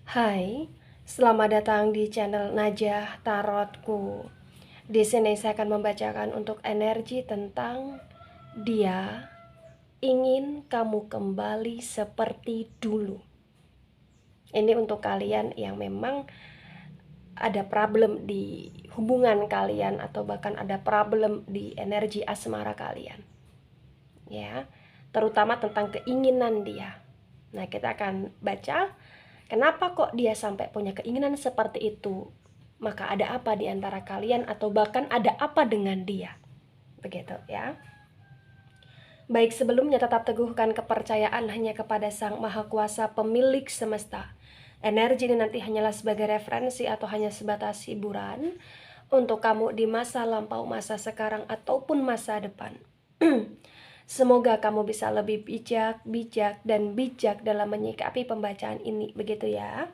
Hai, selamat datang di channel Najah Tarotku. Di sini saya akan membacakan untuk energi tentang dia ingin kamu kembali seperti dulu. Ini untuk kalian yang memang ada problem di hubungan kalian atau bahkan ada problem di energi asmara kalian. Ya, terutama tentang keinginan dia. Nah, kita akan baca kenapa kok dia sampai punya keinginan seperti itu? Maka ada apa di antara kalian atau bahkan ada apa dengan dia? Begitu ya. Baik, sebelumnya tetap teguhkan kepercayaan hanya kepada Sang Maha Kuasa pemilik semesta. Energi ini nanti hanyalah sebagai referensi atau hanya sebatas hiburan untuk kamu di masa lampau, masa sekarang, ataupun masa depan. Semoga kamu bisa lebih bijak dalam menyikapi pembacaan ini, begitu ya.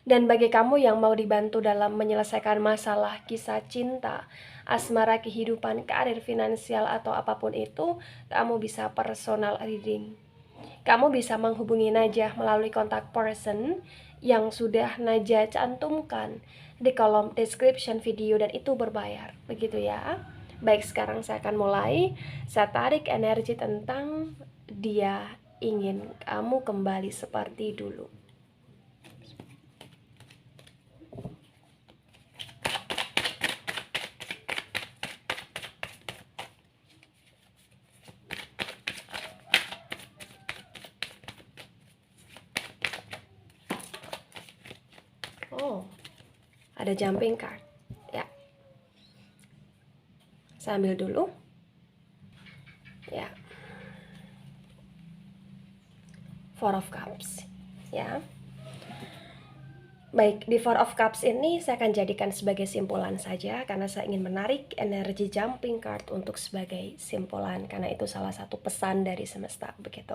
Dan bagi kamu yang mau dibantu dalam menyelesaikan masalah kisah cinta, asmara, kehidupan, karir, finansial, atau apapun itu, kamu bisa personal reading. Kamu bisa menghubungi Najah melalui kontak person yang sudah Najah cantumkan di kolom description video dan itu berbayar, begitu ya. Baik, sekarang saya akan mulai. Saya tarik energi tentang dia ingin kamu kembali seperti dulu. Oh, ada jumping card. Ya, saya ambil dulu. Ya, Four of Cups. Ya. Baik, di Four of Cups ini saya akan jadikan sebagai simpulan saja karena saya ingin menarik energi jumping card untuk sebagai simpulan karena itu salah satu pesan dari semesta, begitu.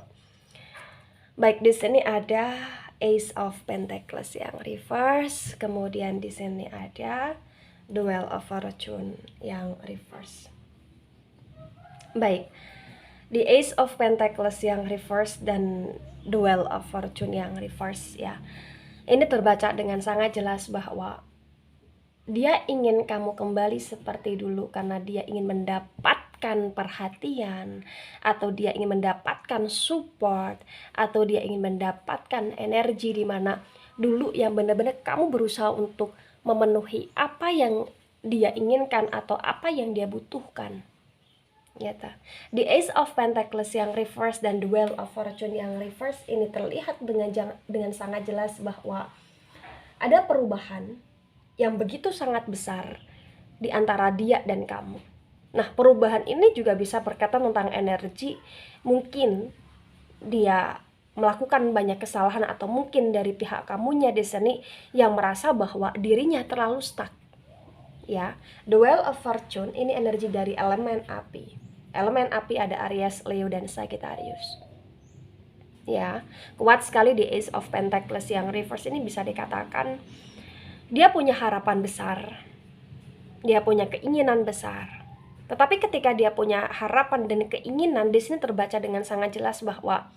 Baik, di sini ada Ace of Pentacles yang reverse, kemudian di sini ada Duel of Fortune yang reverse. Baik, di Ace of Pentacles yang reverse dan Duel of Fortune yang reverse ya, ini terbaca dengan sangat jelas bahwa dia ingin kamu kembali seperti dulu karena dia ingin mendapatkan perhatian, atau dia ingin mendapatkan support, atau dia ingin mendapatkan energi di mana dulu yang benar-benar kamu berusaha untuk memenuhi apa yang dia inginkan atau apa yang dia butuhkan. Gitu. Di Ace of Pentacles yang reverse dan Duel of Fortune yang reverse ini terlihat dengan sangat jelas bahwa ada perubahan yang begitu sangat besar di antara dia dan kamu. Nah, perubahan ini juga bisa berkaitan tentang energi. Mungkin dia melakukan banyak kesalahan atau mungkin dari pihak kamunya di sini yang merasa bahwa dirinya terlalu stuck. Ya, Duel of Fortune ini energi dari elemen api. Elemen api ada Aries, Leo, dan Sagittarius. Ya, kuat sekali di Ace of Pentacles yang reverse ini bisa dikatakan dia punya harapan besar. Dia punya keinginan besar. Tetapi ketika dia punya harapan dan keinginan, di sini terbaca dengan sangat jelas bahwa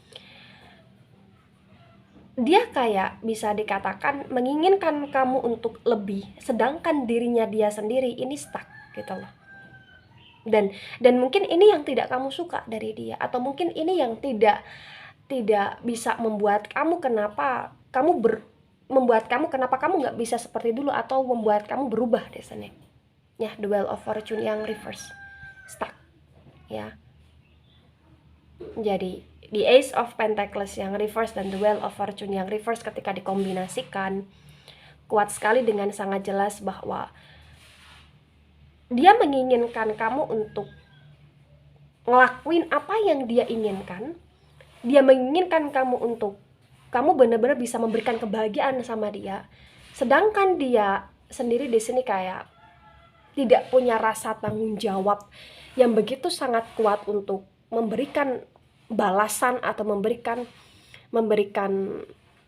dia kayak bisa dikatakan menginginkan kamu untuk lebih, sedangkan dirinya dia sendiri ini stuck gitu loh. Dan mungkin ini yang tidak kamu suka dari dia, atau mungkin ini yang tidak bisa membuat kamu membuat kamu kenapa kamu nggak bisa seperti dulu, atau membuat kamu berubah deh sini. Ya, Duel of Fortune yang reverse, stuck. Ya. Jadi di Ace of Pentacles yang reverse dan Duel of Fortune yang reverse ketika dikombinasikan kuat sekali dengan sangat jelas bahwa dia menginginkan kamu untuk ngelakuin apa yang dia inginkan. Dia menginginkan kamu untuk kamu benar-benar bisa memberikan kebahagiaan sama dia. Sedangkan dia sendiri di sini kayak tidak punya rasa tanggung jawab yang begitu sangat kuat untuk memberikan balasan atau memberikan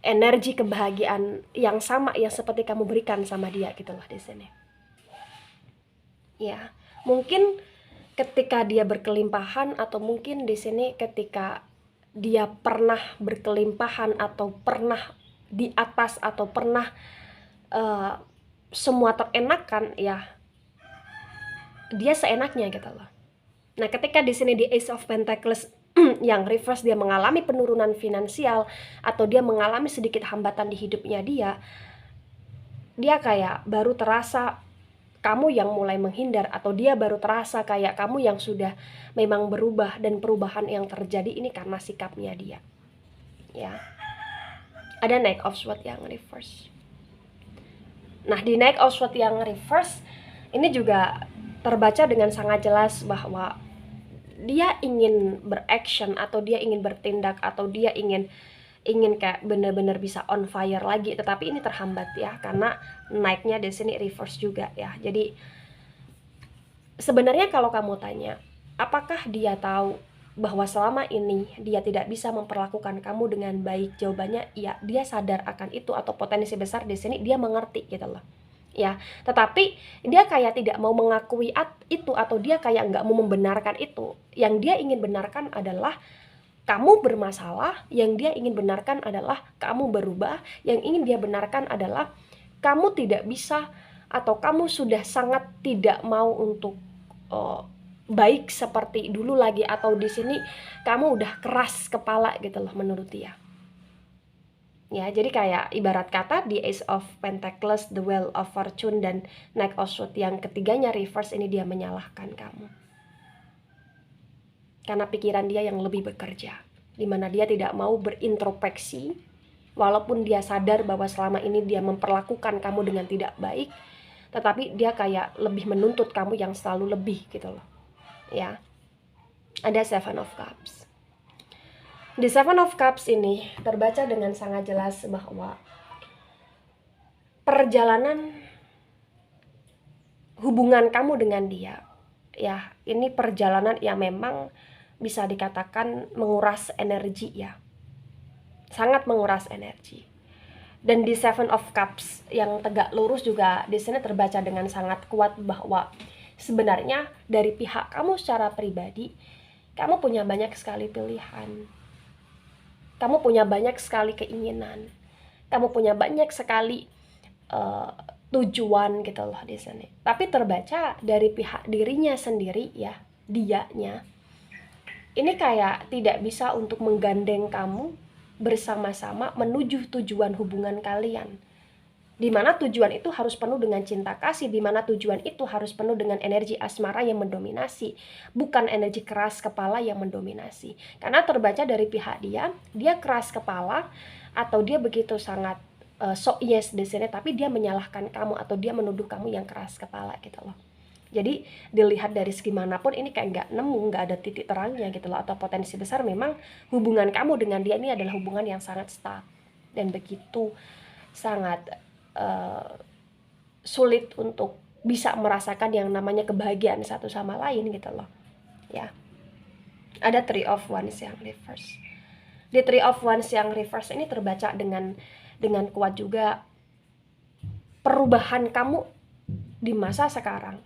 energi kebahagiaan yang sama yang seperti kamu berikan sama dia gitu loh di sini. Ya, mungkin ketika dia berkelimpahan, atau mungkin di sini ketika dia pernah berkelimpahan atau pernah di atas atau pernah semua terenakan, ya dia seenaknya gitu loh. Nah, ketika di sini di Ace of Pentacles yang reverse, dia mengalami penurunan finansial atau dia mengalami sedikit hambatan di hidupnya dia kayak baru terasa kamu yang mulai menghindar, atau dia baru terasa kayak kamu yang sudah memang berubah, dan perubahan yang terjadi ini karena sikapnya dia. Ya. Ada Knight of Swords yang reverse. Nah, di Knight of Swords yang reverse ini juga terbaca dengan sangat jelas bahwa dia ingin beraction, atau dia ingin bertindak, atau dia ingin kayak benar-benar bisa on fire lagi, tetapi ini terhambat ya karena naiknya di sini reverse juga ya. Jadi sebenarnya kalau kamu tanya, apakah dia tahu bahwa selama ini dia tidak bisa memperlakukan kamu dengan baik? Jawabannya ya, dia sadar akan itu, atau potensi besar di sini dia mengerti gitu loh. Ya, tetapi dia kayak tidak mau mengakui itu, atau dia kayak nggak mau membenarkan itu. Yang dia ingin benarkan adalah kamu bermasalah, yang dia ingin benarkan adalah kamu berubah, yang ingin dia benarkan adalah kamu tidak bisa, atau kamu sudah sangat tidak mau untuk baik seperti dulu lagi, atau di sini kamu udah keras kepala gitu loh menurut dia. Ya, jadi kayak ibarat kata di Ace of Pentacles, The Wheel of Fortune, dan Knight of Swords yang ketiganya reverse ini, dia menyalahkan kamu. Karena pikiran dia yang lebih bekerja, dimana dia tidak mau berintrospeksi, walaupun dia sadar bahwa selama ini dia memperlakukan kamu dengan tidak baik, tetapi dia kayak lebih menuntut kamu yang selalu lebih gitu loh. Ya, ada Seven of Cups. Di Seven of Cups ini terbaca dengan sangat jelas bahwa perjalanan hubungan kamu dengan dia, ya ini perjalanan yang memang bisa dikatakan menguras energi ya, sangat menguras energi. Dan di Seven of Cups yang tegak lurus juga di sini terbaca dengan sangat kuat bahwa sebenarnya dari pihak kamu secara pribadi, kamu punya banyak sekali pilihan, kamu punya banyak sekali keinginan, kamu punya banyak sekali tujuan gitu loh di sini. Tapi terbaca dari pihak dirinya sendiri ya, dianya ini kayak tidak bisa untuk menggandeng kamu bersama-sama menuju tujuan hubungan kalian. Dimana tujuan itu harus penuh dengan cinta kasih, dimana tujuan itu harus penuh dengan energi asmara yang mendominasi, bukan energi keras kepala yang mendominasi. Karena terbaca dari pihak dia keras kepala, atau dia begitu sangat so yes di sini, tapi dia menyalahkan kamu, atau dia menuduh kamu yang keras kepala gitu loh. Jadi dilihat dari segi manapun ini kayak nggak ada titik terangnya gitu loh, atau potensi besar memang hubungan kamu dengan dia ini adalah hubungan yang sangat stuck dan begitu sangat sulit untuk bisa merasakan yang namanya kebahagiaan satu sama lain gitu loh ya. Ada Three of Wands yang reverse. Di Three of Wands yang reverse ini terbaca dengan kuat juga perubahan kamu di masa sekarang.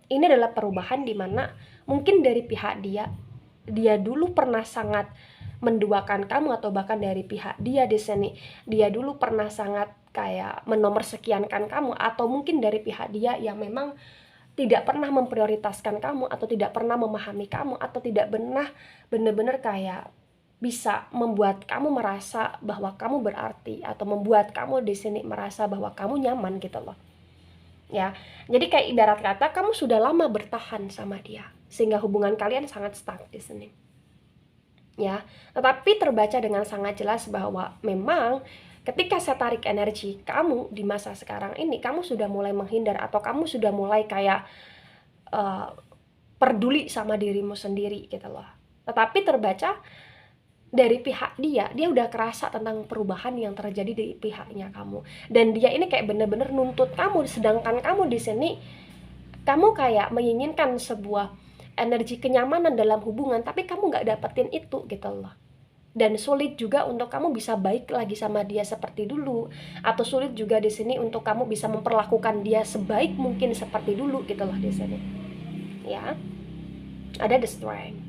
Ini adalah perubahan dimana mungkin dari pihak dia dulu pernah sangat menduakan kamu, atau bahkan dari pihak dia di sini dia dulu pernah sangat kayak menomorsekiankan kamu, atau mungkin dari pihak dia yang memang tidak pernah memprioritaskan kamu, atau tidak pernah memahami kamu, atau tidak pernah benar-benar kayak bisa membuat kamu merasa bahwa kamu berarti, atau membuat kamu di sini merasa bahwa kamu nyaman gitu loh. Ya, jadi kayak ibarat kata kamu sudah lama bertahan sama dia sehingga hubungan kalian sangat stuck di sini. Ya, tetapi terbaca dengan sangat jelas bahwa memang ketika saya tarik energi kamu di masa sekarang ini, kamu sudah mulai menghindar, atau kamu sudah mulai kayak peduli sama dirimu sendiri gitu loh. Tetapi terbaca dari pihak dia udah kerasa tentang perubahan yang terjadi di pihaknya kamu, dan dia ini kayak bener-bener nuntut kamu, sedangkan kamu di sini kamu kayak menginginkan sebuah energi kenyamanan dalam hubungan, tapi kamu nggak dapetin itu gitu loh. Dan sulit juga untuk kamu bisa baik lagi sama dia seperti dulu, atau sulit juga di sini untuk kamu bisa memperlakukan dia sebaik mungkin seperti dulu gitu loh di sini. Ya, ada The Strength.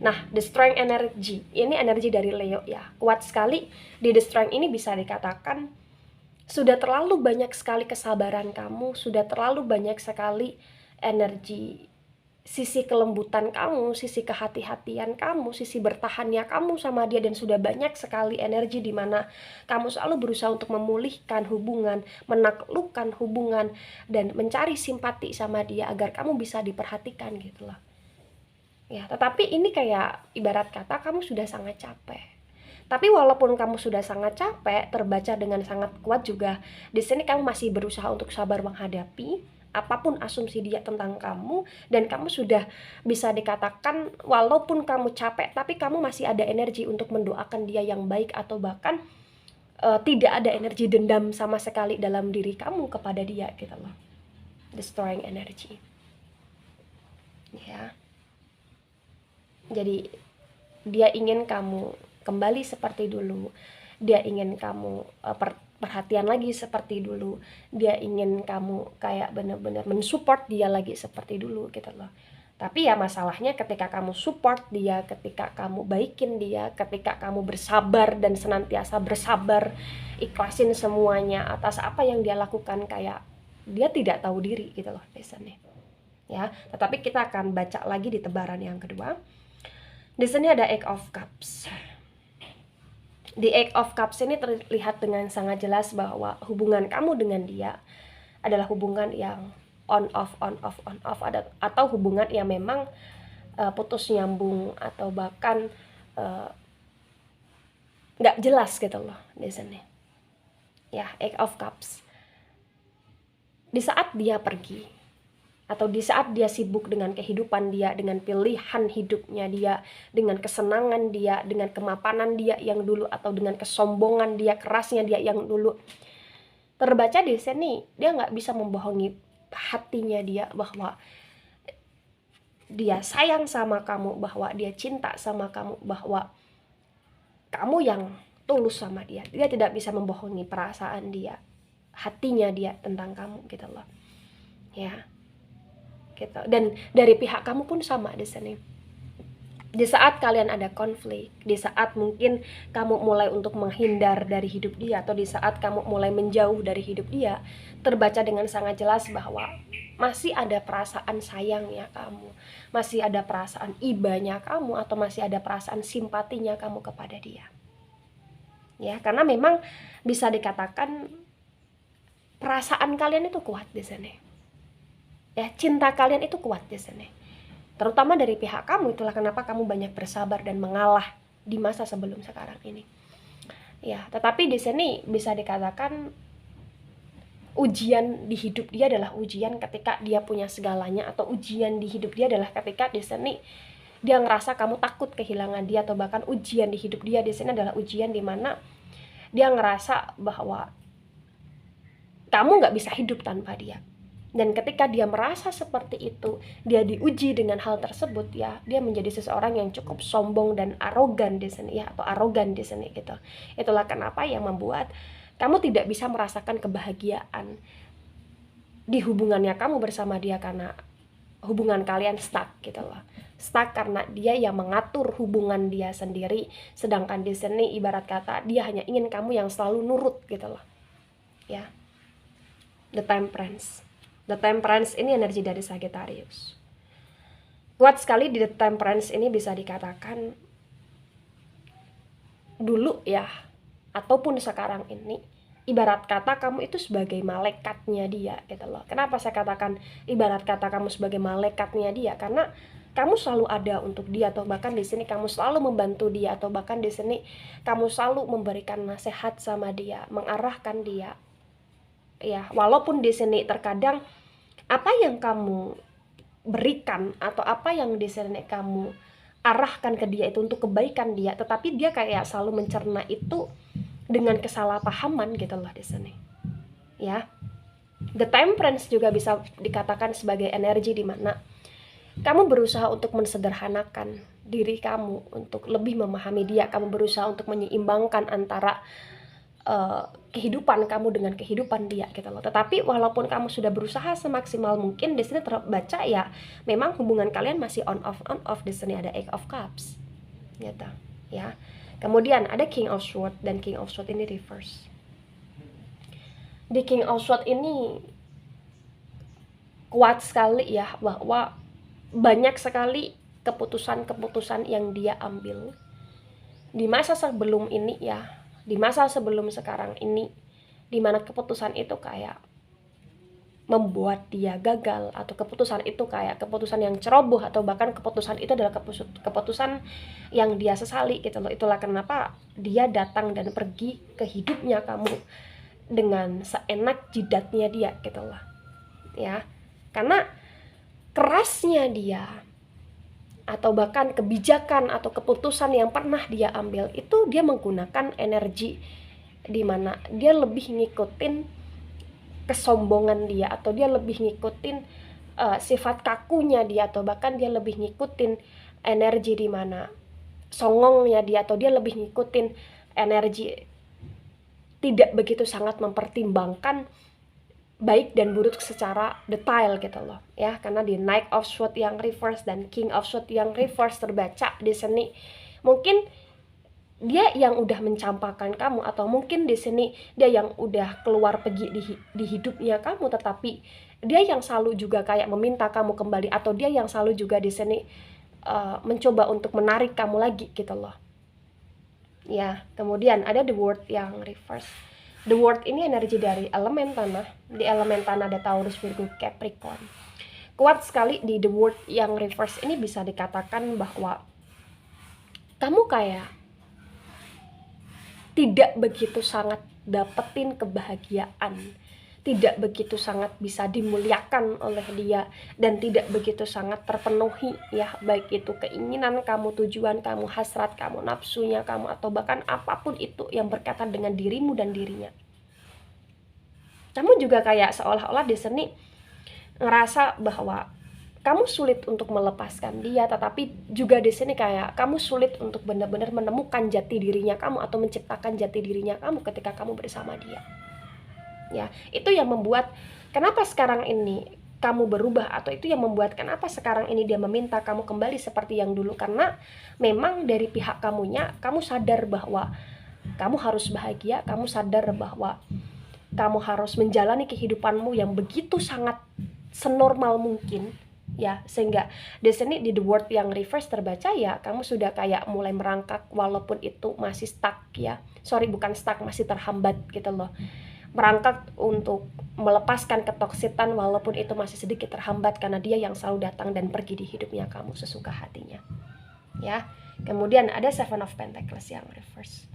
Nah, the strength energy, ini energi dari Leo ya, kuat sekali. Di the strength ini bisa dikatakan sudah terlalu banyak sekali kesabaran kamu, sudah terlalu banyak sekali energi, sisi kelembutan kamu, sisi kehati-hatian kamu, sisi bertahannya kamu sama dia, dan sudah banyak sekali energi di mana kamu selalu berusaha untuk memulihkan hubungan, menaklukkan hubungan, dan mencari simpati sama dia agar kamu bisa diperhatikan gitu loh. Ya, tetapi ini kayak ibarat kata kamu sudah sangat capek. Tapi walaupun kamu sudah sangat capek, terbaca dengan sangat kuat juga, di sini kamu masih berusaha untuk sabar menghadapi apapun asumsi dia tentang kamu, dan kamu sudah bisa dikatakan walaupun kamu capek, tapi kamu masih ada energi untuk mendoakan dia yang baik, atau bahkan tidak ada energi dendam sama sekali dalam diri kamu kepada dia gitu loh. Destroying energy. Ya. Jadi dia ingin kamu kembali seperti dulu, dia ingin kamu perhatian lagi seperti dulu, dia ingin kamu kayak benar-benar mensupport dia lagi seperti dulu gitu loh. Tapi ya masalahnya ketika kamu support dia, ketika kamu baikin dia, ketika kamu bersabar dan senantiasa bersabar, ikhlasin semuanya atas apa yang dia lakukan, kayak dia tidak tahu diri gitu loh biasanya. Ya, tetapi kita akan baca lagi di tebaran yang kedua. Di sini ada Eight of Cups. Di Eight of Cups ini terlihat dengan sangat jelas bahwa hubungan kamu dengan dia adalah hubungan yang on off, atau hubungan yang memang putus nyambung, atau bahkan nggak jelas gitu loh di sini. Ya, Eight of Cups. Di saat dia pergi, atau di saat dia sibuk dengan kehidupan dia, dengan pilihan hidupnya dia, dengan kesenangan dia, dengan kemapanan dia yang dulu, atau dengan kesombongan dia, kerasnya dia yang dulu, terbaca di sini dia nggak bisa membohongi hatinya dia bahwa dia sayang sama kamu, bahwa dia cinta sama kamu, bahwa kamu yang tulus sama dia. Dia tidak bisa membohongi perasaan dia, hatinya dia tentang kamu gitu loh. Ya. Gitu. Dan dari pihak kamu pun sama di sini. Di saat kalian ada konflik, di saat mungkin kamu mulai untuk menghindar dari hidup dia, atau di saat kamu mulai menjauh dari hidup dia, terbaca dengan sangat jelas bahwa masih ada perasaan sayangnya kamu, masih ada perasaan ibanya kamu, atau masih ada perasaan simpatinya kamu kepada dia. Ya, karena memang bisa dikatakan perasaan kalian itu kuat di sini. Ya, cinta kalian itu kuat di sini. Terutama dari pihak kamu, itulah kenapa kamu banyak bersabar dan mengalah di masa sebelum sekarang ini. Ya, tetapi di sini bisa dikatakan ujian di hidup dia adalah ujian ketika dia punya segalanya, atau ujian di hidup dia adalah ketika di sini dia ngerasa kamu takut kehilangan dia, atau bahkan ujian di hidup dia di sini adalah ujian di mana dia ngerasa bahwa kamu nggak bisa hidup tanpa dia. Dan ketika dia merasa seperti itu, dia diuji dengan hal tersebut, ya, dia menjadi seseorang yang cukup sombong dan arogan di sini, ya, atau arogan di sini gitu. Itulah kenapa yang membuat kamu tidak bisa merasakan kebahagiaan di hubungannya kamu bersama dia, karena hubungan kalian stuck gitu loh. Stuck karena dia yang mengatur hubungan dia sendiri, sedangkan di sini ibarat kata dia hanya ingin kamu yang selalu nurut gitu loh. Ya. The Temperance. The Temperance ini energi dari Sagittarius. Kuat sekali di The Temperance ini, bisa dikatakan dulu ya, ataupun sekarang ini, ibarat kata kamu itu sebagai malaikatnya dia gitu loh. Kenapa saya katakan ibarat kata kamu sebagai malaikatnya dia? Karena kamu selalu ada untuk dia, atau bahkan di sini kamu selalu membantu dia, atau bahkan di sini kamu selalu memberikan nasihat sama dia, mengarahkan dia. Ya, walaupun di sini terkadang apa yang kamu berikan atau apa yang di sini kamu arahkan ke dia itu untuk kebaikan dia, tetapi dia kayak selalu mencerna itu dengan kesalahpahaman gitu loh di sini. Ya. The Temperance juga bisa dikatakan sebagai energi di mana kamu berusaha untuk mensederhanakan diri kamu untuk lebih memahami dia, kamu berusaha untuk menyeimbangkan antara kehidupan kamu dengan kehidupan dia gitu loh. Tetapi walaupun kamu sudah berusaha semaksimal mungkin, di sini terbaca ya memang hubungan kalian masih on off. Di sini ada Eight of Cups gitu ya. Kemudian ada King of Swords, dan King of Swords ini reverse. Di King of Swords ini kuat sekali ya, bahwa banyak sekali keputusan-keputusan yang dia ambil di masa sebelum ini ya, di masa sebelum sekarang ini, dimana keputusan itu kayak membuat dia gagal, atau keputusan itu kayak keputusan yang ceroboh, atau bahkan keputusan itu adalah keputusan yang dia sesali gitu loh. Itulah kenapa dia datang dan pergi ke hidupnya kamu dengan seenak jidatnya dia gitu loh ya. Karena kerasnya dia, atau bahkan kebijakan atau keputusan yang pernah dia ambil itu, dia menggunakan energi dimana dia lebih ngikutin kesombongan dia, atau dia lebih ngikutin sifat kakunya dia, atau bahkan dia lebih ngikutin energi dimana songongnya dia, atau dia lebih ngikutin energi tidak begitu sangat mempertimbangkan baik dan buruk secara detail gitu loh ya. Karena di Knight of Swords yang reverse dan King of Swords yang reverse terbaca di sini, mungkin dia yang udah mencampakkan kamu, atau mungkin di sini dia yang udah keluar pergi di hidupnya kamu, tetapi dia yang selalu juga kayak meminta kamu kembali, atau dia yang selalu juga di sini mencoba untuk menarik kamu lagi gitu loh ya. Kemudian ada The World yang reverse. The World ini energi dari elemen tanah. Di elemen tanah ada Taurus, Virgo, Capricorn. Kuat sekali di The World yang reverse ini, bisa dikatakan bahwa kamu kayak tidak begitu sangat dapetin kebahagiaan, tidak begitu sangat bisa dimuliakan oleh dia, dan tidak begitu sangat terpenuhi ya, baik itu keinginan kamu, tujuan kamu, hasrat kamu, nafsunya kamu, atau bahkan apapun itu yang berkaitan dengan dirimu dan dirinya. Kamu juga kayak seolah-olah di sini ngerasa bahwa kamu sulit untuk melepaskan dia, tetapi juga di sini kayak kamu sulit untuk benar-benar menemukan jati dirinya kamu, atau menciptakan jati dirinya kamu ketika kamu bersama dia. Ya, itu yang membuat kenapa sekarang ini kamu berubah, atau itu yang membuat kenapa sekarang ini dia meminta kamu kembali seperti yang dulu. Karena memang dari pihak kamunya, kamu sadar bahwa kamu harus bahagia, kamu sadar bahwa kamu harus menjalani kehidupanmu yang begitu sangat senormal mungkin ya, sehingga di sini di The World yang reverse terbaca ya, kamu sudah kayak mulai merangkak, walaupun itu masih stuck ya, bukan stuck, masih terhambat gitu loh, merangkak untuk melepaskan ketoksitan walaupun itu masih sedikit terhambat, karena dia yang selalu datang dan pergi di hidupnya kamu sesuka hatinya ya. Kemudian ada Seven of Pentacles yang reverse.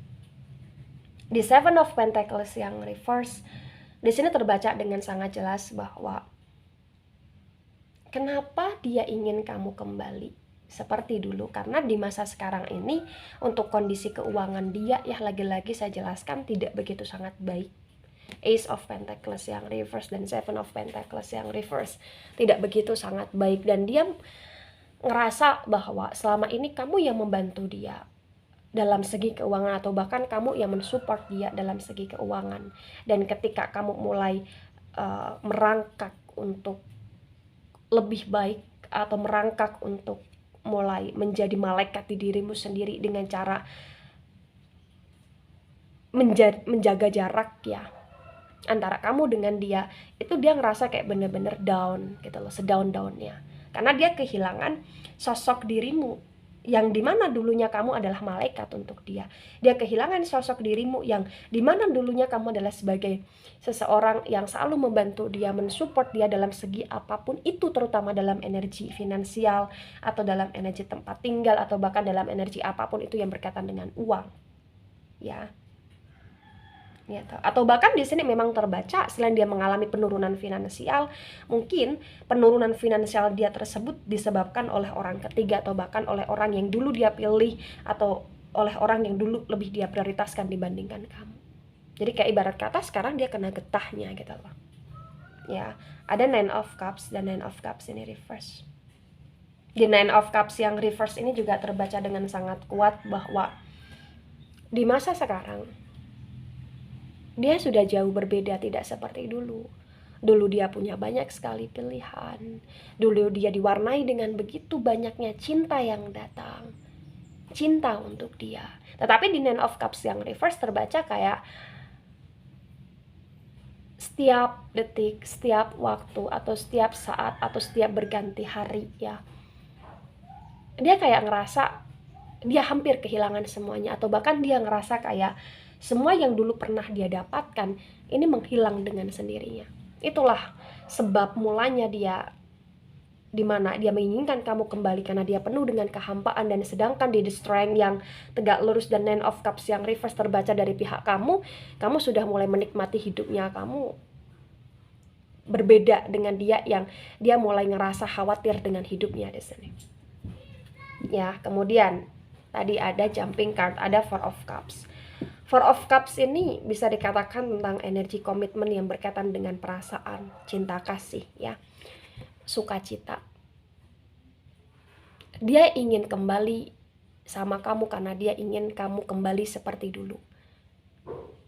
Di Seven of Pentacles yang reverse, di sini terbaca dengan sangat jelas bahwa kenapa dia ingin kamu kembali seperti dulu. Karena di masa sekarang ini untuk kondisi keuangan dia ya, lagi-lagi saya jelaskan tidak begitu sangat baik. Ace of Pentacles yang reverse dan Seven of Pentacles yang reverse tidak begitu sangat baik, dan dia ngerasa bahwa selama ini kamu yang membantu dia dalam segi keuangan, atau bahkan kamu yang mensupport dia dalam segi keuangan. Dan ketika kamu mulai merangkak untuk lebih baik, atau merangkak untuk mulai menjadi malaikat di dirimu sendiri dengan cara menjaga jarak ya antara kamu dengan dia, itu dia ngerasa kayak bener-bener down gitu loh, sedown-downnya. Karena dia kehilangan sosok dirimu yang dimana dulunya kamu adalah malaikat untuk dia. Dia kehilangan sosok dirimu yang dimana dulunya kamu adalah sebagai seseorang yang selalu membantu dia, mensupport dia dalam segi apapun itu, terutama dalam energi finansial, atau dalam energi tempat tinggal, atau bahkan dalam energi apapun itu yang berkaitan dengan uang ya. Atau bahkan di sini memang terbaca selain dia mengalami penurunan finansial, mungkin penurunan finansial dia tersebut disebabkan oleh orang ketiga, atau bahkan oleh orang yang dulu dia pilih, atau oleh orang yang dulu lebih dia prioritaskan dibandingkan kamu. Jadi kayak ibarat kata sekarang dia kena getahnya gitu loh ya. Ada Nine of Cups dan Nine of Cups ini reverse. Di Nine of Cups yang reverse ini juga terbaca dengan sangat kuat bahwa di masa sekarang Dia sudah jauh berbeda, tidak seperti dulu. Dulu dia punya banyak sekali pilihan. Dulu dia diwarnai dengan begitu banyaknya cinta yang datang. Cinta untuk dia. Tetapi di Nine of Cups yang reverse terbaca kayak setiap detik, setiap waktu, atau setiap saat, atau setiap berganti hari ya, dia kayak ngerasa dia hampir kehilangan semuanya, atau bahkan dia ngerasa kayak semua yang dulu pernah dia dapatkan ini menghilang dengan sendirinya. Itulah sebab mulanya dia, dimana dia menginginkan kamu kembali karena dia penuh dengan kehampaan, dan sedangkan di The Strength yang tegak lurus dan Nine of Cups yang reverse terbaca dari pihak kamu sudah mulai menikmati hidupnya. Kamu berbeda dengan dia yang dia mulai ngerasa khawatir dengan hidupnya di sini. Ya, kemudian tadi ada jumping card, ada Four of Cups. Four of Cups ini bisa dikatakan tentang energi komitmen yang berkaitan dengan perasaan, cinta kasih ya, sukacita. Dia ingin kembali sama kamu karena dia ingin kamu kembali seperti dulu.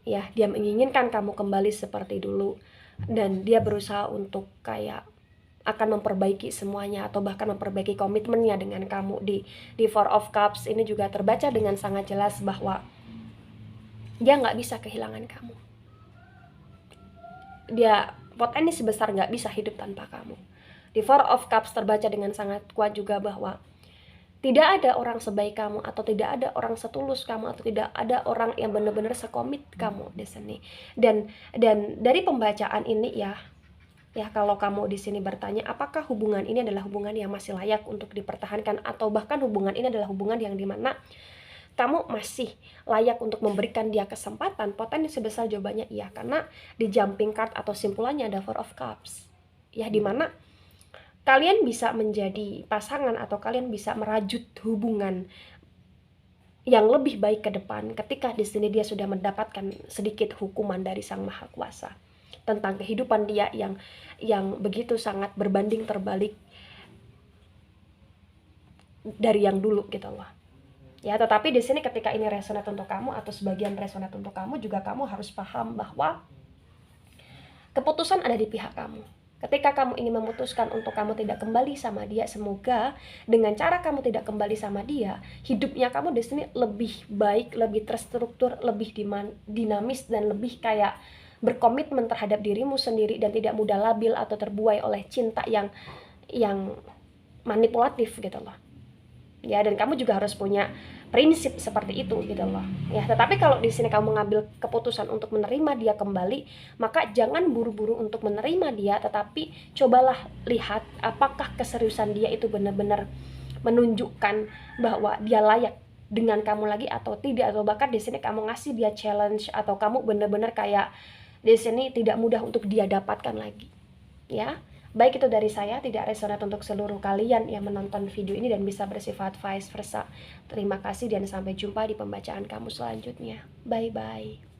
Ya, dia menginginkan kamu kembali seperti dulu, dan dia berusaha untuk kayak akan memperbaiki semuanya, atau bahkan memperbaiki komitmennya dengan kamu. Di Four of Cups ini juga terbaca dengan sangat jelas bahwa dia nggak bisa kehilangan kamu. Dia potensi besar nggak bisa hidup tanpa kamu. Di Four of Cups terbaca dengan sangat kuat juga bahwa tidak ada orang sebaik kamu, atau tidak ada orang setulus kamu, atau tidak ada orang yang benar-benar sekomit kamu di sini. Dan dari pembacaan ini ya, kalau kamu di sini bertanya apakah hubungan ini adalah hubungan yang masih layak untuk dipertahankan, atau bahkan hubungan ini adalah hubungan yang dimana kamu masih layak untuk memberikan dia kesempatan, potensi besar jawabannya iya, karena di jumping card atau simpulannya ada Four of Cups ya, dimana kalian bisa menjadi pasangan, atau kalian bisa merajut hubungan yang lebih baik ke depan ketika di sini dia sudah mendapatkan sedikit hukuman dari Sang Maha Kuasa tentang kehidupan dia yang begitu sangat berbanding terbalik dari yang dulu gitu loh. Ya, tetapi di sini ketika ini resonate untuk kamu, atau sebagian resonate untuk kamu, juga kamu harus paham bahwa keputusan ada di pihak kamu. Ketika kamu ingin memutuskan untuk kamu tidak kembali sama dia, semoga dengan cara kamu tidak kembali sama dia, hidupnya kamu di sini lebih baik, lebih terstruktur, lebih dinamis, dan lebih kayak berkomitmen terhadap dirimu sendiri, dan tidak mudah labil atau terbuai oleh cinta yang manipulatif gitu loh. Ya, dan kamu juga harus punya prinsip seperti itu gitu loh. Ya, tetapi kalau di sini kamu mengambil keputusan untuk menerima dia kembali, maka jangan buru-buru untuk menerima dia, tetapi cobalah lihat apakah keseriusan dia itu benar-benar menunjukkan bahwa dia layak dengan kamu lagi atau tidak, atau bahkan di sini kamu ngasih dia challenge, atau kamu benar-benar kayak di sini tidak mudah untuk dia dapatkan lagi. Ya. Baik, itu dari saya, tidak resonate untuk seluruh kalian yang menonton video ini dan bisa bersifat vice versa. Terima kasih dan sampai jumpa di pembacaan kamu selanjutnya. Bye-bye.